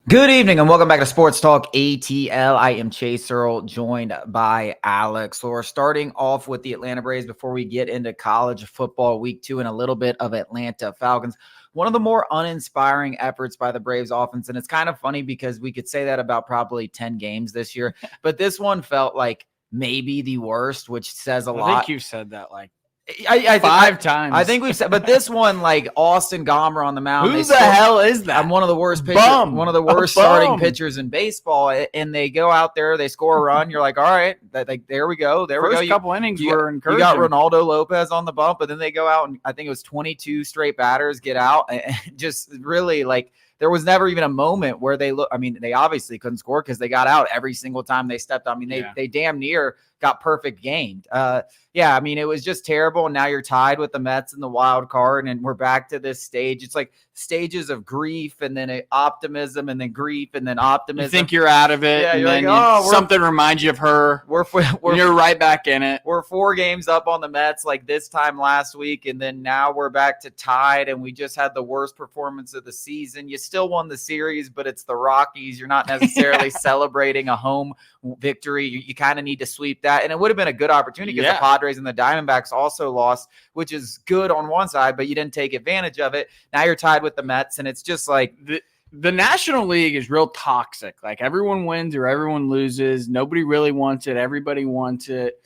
Good evening and welcome back to Sports Talk ATL. I am Chase Earl, joined by Alex. So we're starting off with the Atlanta Braves before we get into college football week 2 and a little bit of Atlanta Falcons. One of the more uninspiring efforts by the Braves offense. And it's kind of funny because we could say that about probably 10 games this year, but this one felt like maybe the worst, which says a lot. I think you've said that like five times. I think we've said, but this one, like Austin Gomer on the mound. Who the hell is that? I'm one of the worst pitchers, one of the worst starting pitchers in baseball. And they go out there, they score a run. You're like, all right, there we go. First couple innings were encouraging. You got Ronaldo Lopez on the bump, but then they go out and I think it was 22 straight batters get out, and just really like. There was never even a moment where they look. I mean, they obviously couldn't score because they got out every single time they stepped. I mean, they damn near got perfect gamed. I mean, it was just terrible. And now you're tied with the Mets in the wild card, and we're back to this stage. It's like stages of grief and then optimism and then grief and then optimism. You think you're out of it, yeah, and then something reminds you of her. You're right back in it. We're 4 games up on the Mets like this time last week, and then now we're back to tied, and we just had the worst performance of the season. You still won the series, but it's the Rockies. You're not necessarily celebrating a home victory. You kind of need to sweep that, and it would have been a good opportunity because the Padres and the Diamondbacks also lost, which is good on one side, but you didn't take advantage of it. Now you're tied with the Mets, and it's just like the National League is real toxic. Like everyone wins or everyone loses. Nobody really wants it. Everybody wants it.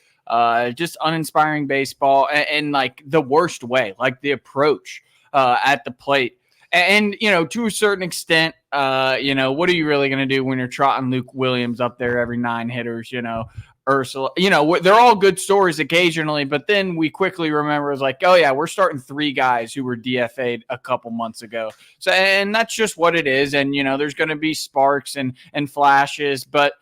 Just uninspiring baseball and like the worst way, like the approach at the plate. And, to a certain extent, what are you really going to do when you're trotting Luke Williams up there every 9 hitters, Ursula, they're all good stories occasionally, but then we quickly remember it's like, oh yeah, we're starting 3 guys who were DFA'd a couple months ago. So, and that's just what it is. And, there's going to be sparks and flashes, but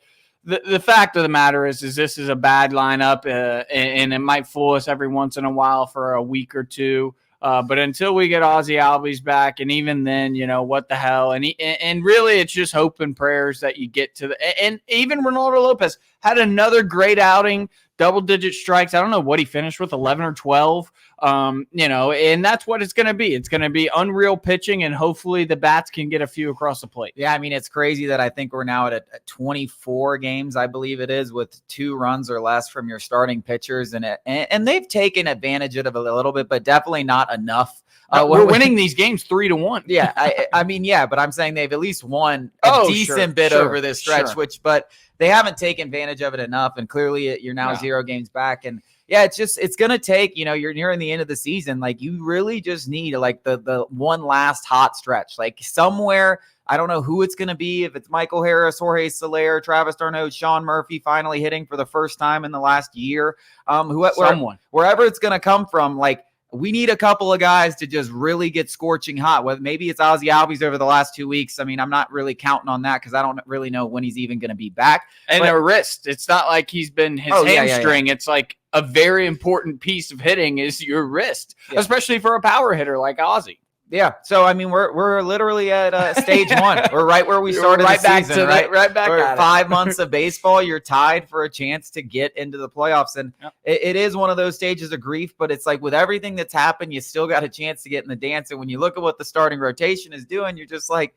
the fact of the matter is this is a bad lineup and it might fool us every once in a while for a week or two. But until we get Ozzie Albies back, and even then, what the hell? And really, it's just hope and prayers that you get to the. And even Ronaldo Lopez had another great outing, double-digit strikes. I don't know what he finished with, 11 or 12. And that's what it's going to be. It's going to be unreal pitching, and hopefully the bats can get a few across the plate. Yeah, I mean, it's crazy that I think we're now at 24 games, I believe it is, with 2 runs or less from your starting pitchers, and they've taken advantage of it a little bit, but definitely not enough. We're winning these games 3-1. Yeah, I mean, but I'm saying they've at least won a decent bit over this stretch, but they haven't taken advantage of it enough, and clearly you're now 0 games back, and it's going to take, you're nearing the end of the season. Like you really just need like the one last hot stretch, like somewhere. I don't know who it's going to be. If it's Michael Harris, Jorge Soler, Travis d'Arnaud, Sean Murphy finally hitting for the first time in the last year, wherever it's going to come from, like, we need a couple of guys to just really get scorching hot. Whether maybe it's Ozzie Albies over the last 2 weeks. I mean, I'm not really counting on that because I don't really know when he's even going to be back. And a wrist. It's not like he's been his hamstring. It's like a very important piece of hitting is your wrist, especially for a power hitter like Ozzie. Yeah, so I mean, we're literally at stage 1. We're right where we started right the back season, to right? Right back. We're 5 months of baseball. You're tied for a chance to get into the playoffs, and it is one of those stages of grief. But it's like with everything that's happened, you still got a chance to get in the dance. And when you look at what the starting rotation is doing, you're just like,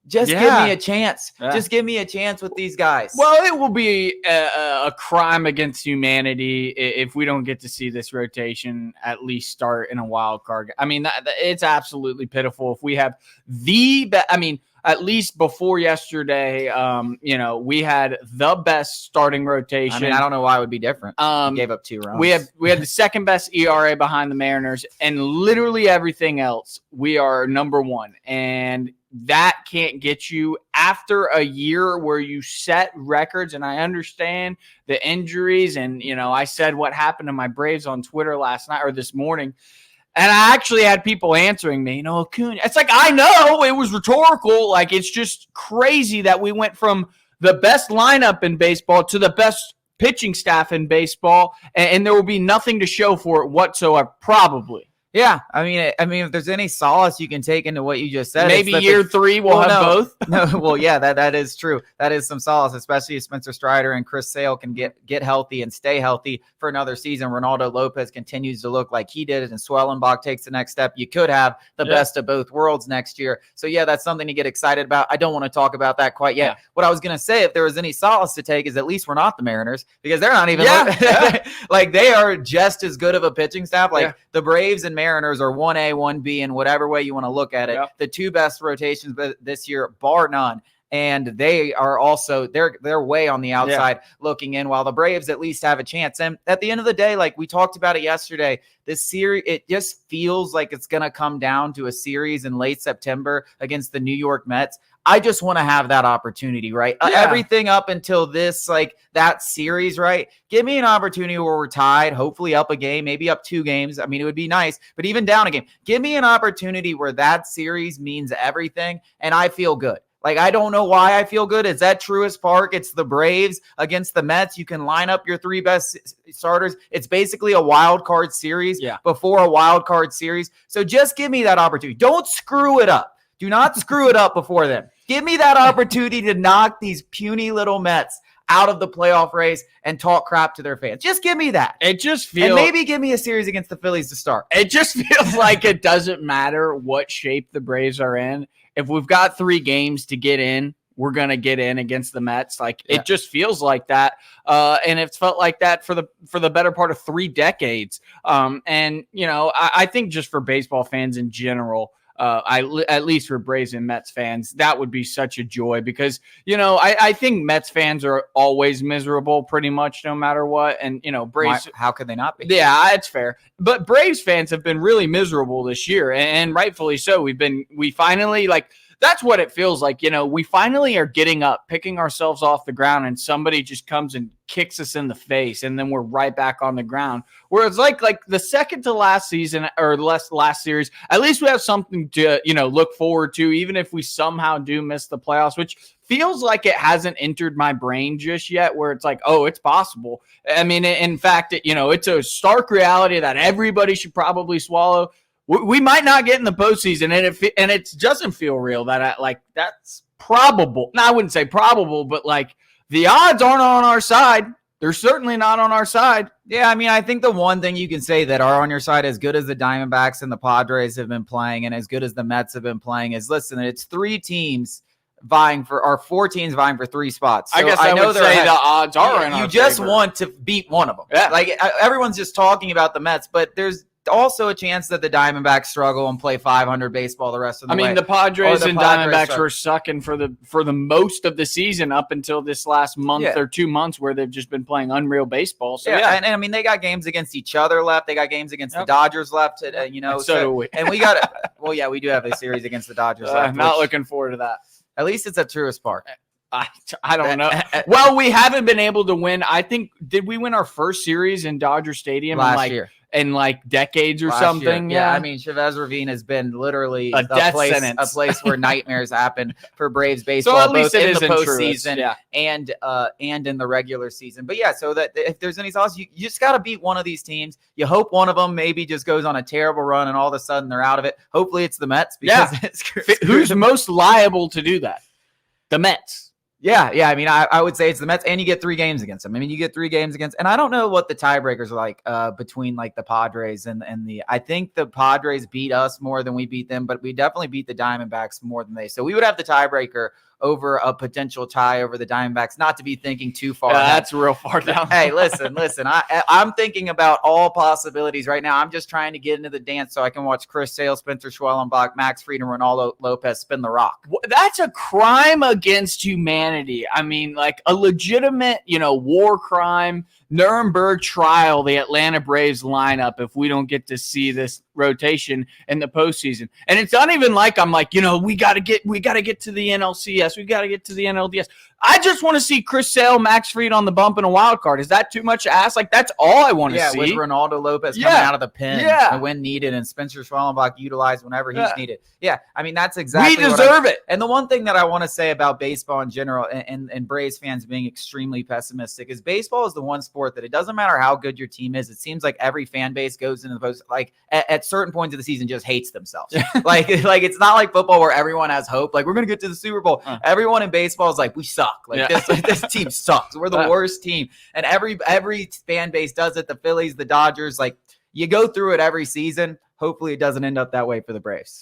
give me a chance. Just give me a chance with these guys. Well, it will be a crime against humanity if we don't get to see this rotation at least start in a wild card. I mean, it's absolutely pitiful. If we have at least before yesterday, we had the best starting rotation. I mean, I don't know why it would be different. We gave up 2 runs. We had the second best ERA behind the Mariners, and literally everything else, we are number 1. And that can't get you after a year where you set records. And I understand the injuries. And, I said what happened to my Braves on Twitter last night or this morning. And I actually had people answering me, Acuna. It's like, I know it was rhetorical. Like, it's just crazy that we went from the best lineup in baseball to the best pitching staff in baseball. And there will be nothing to show for it whatsoever, probably. Yeah, I mean, if there's any solace you can take into what you just said, maybe year 3 we'll have both. No, well, yeah, that is true. That is some solace, especially if Spencer Strider and Chris Sale can get healthy and stay healthy for another season. Ronaldo Lopez continues to look like he did, and Swellenbach takes the next step. You could have the best of both worlds next year. So yeah, that's something to get excited about. I don't want to talk about that quite yet. Yeah. What I was going to say, if there was any solace to take, is at least we're not the Mariners, because they're not even like they are just as good of a pitching staff. Like the Braves and Mariners are 1A, 1B, in whatever way you want to look at it. The two best rotations this year, bar none. And they are also they're way on the outside looking in, while the Braves at least have a chance. And at the end of the day, like we talked about it yesterday, this series, it just feels like it's going to come down to a series in late September against the New York Mets. I just want to have that opportunity, right? Everything up until this, like that series, right? Give me an opportunity where we're tied, hopefully up a game, maybe up 2 games. I mean, it would be nice, but even down a game, give me an opportunity where that series means everything, and I feel good. Like, I don't know why I feel good. It's at Truist Park. It's the Braves against the Mets. You can line up your 3 best starters. It's basically a wild card series before a wild card series. So just give me that opportunity. Don't screw it up. Do not screw it up before then. Give me that opportunity to knock these puny little Mets out of the playoff race and talk crap to their fans. Just give me that. It just feels... And maybe give me a series against the Phillies to start. It just feels like it doesn't matter what shape the Braves are in. If we've got 3 games to get in, we're going to get in against the Mets. Like it just feels like that. And it's felt like that for the better part of 3 decades. And, you know, I think just for baseball fans in general, at least for Braves and Mets fans, that would be such a joy because, you know, I think Mets fans are always miserable pretty much no matter what. And, you know, Braves. How could they not be? Yeah, it's fair. But Braves fans have been really miserable this year, and rightfully so. We finally, like, that's what it feels like. You know, we finally are getting up, picking ourselves off the ground, and somebody just comes and kicks us in the face, and then we're right back on the ground. Whereas like the second to last season or last series, at least we have something to, you know, look forward to, even if we somehow do miss the playoffs, which feels like it hasn't entered my brain just yet, where it's like, oh, it's possible. I mean, in fact, it's a stark reality that everybody should probably swallow. We might not get in the postseason, and it doesn't feel real that that's probable. No, I wouldn't say probable, but like the odds aren't on our side. They're certainly not on our side. Yeah, I mean, I think the one thing you can say that are on your side, as good as the Diamondbacks and the Padres have been playing, and as good as the Mets have been playing, is listen, it's 4 teams vying for 3 spots. So I guess I would say the odds are in our favor. You just want to beat one of them. Yeah. Like everyone's just talking about the Mets, but there's also a chance that the Diamondbacks struggle and play 500 baseball the rest of the way. I mean, the Padres and Diamondbacks were sucking for the most of the season up until this last month or 2 months where they've just been playing unreal baseball. So and I mean, they got games against each other left. They got games against the Dodgers left. So do we. And we got well, yeah, we do have a series against the Dodgers left. I'm not looking forward to that. At least it's at Truist Park. I don't know. Well, we haven't been able to win. I think, did we win our first series in Dodger Stadium last year? In like decades or something. Yeah, I mean, Chavez Ravine has been literally a death sentence. A place where nightmares happen for Braves baseball, so at least both it in is the postseason and in the regular season. But yeah, so that if there's any solace, you just got to beat one of these teams. You hope one of them maybe just goes on a terrible run and all of a sudden they're out of it. Hopefully it's the Mets. Because who's most liable to do that? The Mets. Yeah. I mean, I would say it's the Mets, and you get 3 games against them. I mean, you get 3 games against, and I don't know what the tiebreakers are like between like the Padres and the. I think the Padres beat us more than we beat them, but we definitely beat the Diamondbacks more than they. So we would have the tiebreaker over a potential tie over the Diamondbacks. Not to be thinking too far. Yeah, that's real far down. Hey, listen. I'm thinking about all possibilities right now. I'm just trying to get into the dance so I can watch Chris Sale, Spencer Schwellenbach, Max Fried, and Ronaldo Lopez spin the rock. That's a crime against humanity. I mean, like a legitimate, war crime. Nuremberg trial, the Atlanta Braves lineup, if we don't get to see this rotation in the postseason. And it's not even like I'm like, we got to get to the NLCS. We got to get to the NLDS. I just want to see Chris Sale, Max Fried on the bump in a wild card. Is that too much to ask? Like, that's all I want to see. Yeah, with Ronaldo Lopez coming out of the pen when needed, and Spencer Schwellenbach utilized whenever he's needed. Yeah, I mean, that's exactly we deserve it. And the one thing that I want to say about baseball in general, and Braves fans being extremely pessimistic, is baseball is the one sport that it doesn't matter how good your team is. It seems like every fan base goes into the post, like at certain points of the season, just hates themselves. like it's not like football where everyone has hope. Like, we're gonna get to the Super Bowl. Everyone in baseball is like, we suck. Like this team sucks. We're the worst team. And every fan base does it. The Phillies, the Dodgers, like, you go through it every season. Hopefully it doesn't end up that way for the Braves.